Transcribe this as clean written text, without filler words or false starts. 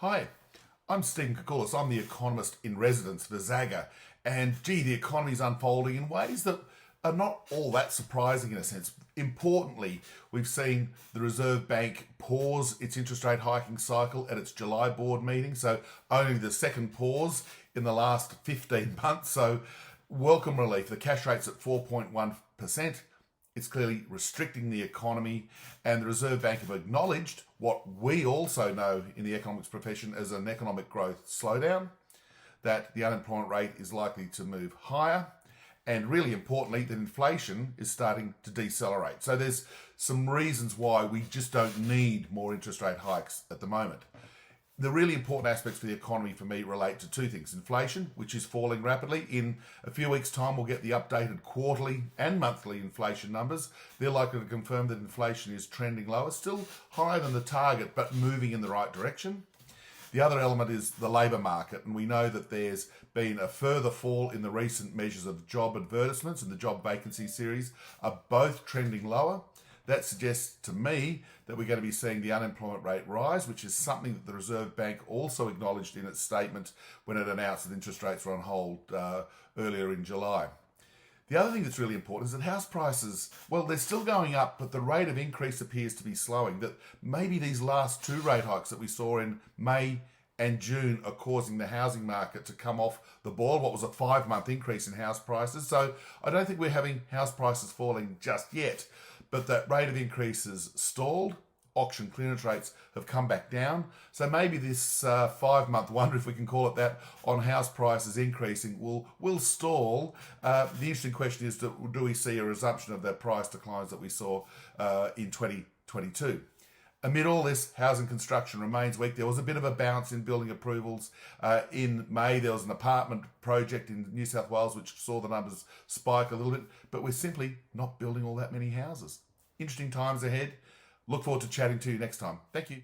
Hi, I'm Stephen Koukoulas. I'm the Economist in residence for Zagga. And the economy is unfolding in ways that are not all that surprising in a sense. Importantly, we've seen the Reserve Bank pause its interest rate hiking cycle at its July board meeting. So only the second pause in the last 15 months. So welcome relief. The cash rate's at 4.1%. It's clearly restricting the economy, and the Reserve Bank have acknowledged what we also know in the economics profession as an economic growth slowdown, that the unemployment rate is likely to move higher, and really importantly, that inflation is starting to decelerate. So there's some reasons why we just don't need more interest rate hikes at the moment. The really important aspects for the economy for me relate to two things. Inflation, which is falling rapidly. In a few weeks' time, we'll get the updated quarterly and monthly inflation numbers. They're likely to confirm that inflation is trending lower, still higher than the target, but moving in the right direction. The other element is the labour market, and we know that there's been a further fall in the recent measures of job advertisements, and the job vacancy series are both trending lower. That suggests to me that we're going to be seeing the unemployment rate rise, which is something that the Reserve Bank also acknowledged in its statement when it announced that interest rates were on hold earlier in July. The other thing that's really important is that house prices, well, they're still going up, but the rate of increase appears to be slowing. That maybe these last two rate hikes that we saw in May and June are causing the housing market to come off the boil, what was a 5-month increase in house prices. So I don't think we're having house prices falling just yet, but that rate of increase has stalled. Auction clearance rates have come back down. So maybe this 5-month wonder, if we can call it that, on house prices increasing will stall. The interesting question is, do we see a resumption of the price declines that we saw in 2022? Amid all this, housing construction remains weak. There was a bit of a bounce in building approvals. In May, there was an apartment project in New South Wales which saw the numbers spike a little bit, but we're simply not building all that many houses. Interesting times ahead. Look forward to chatting to you next time. Thank you.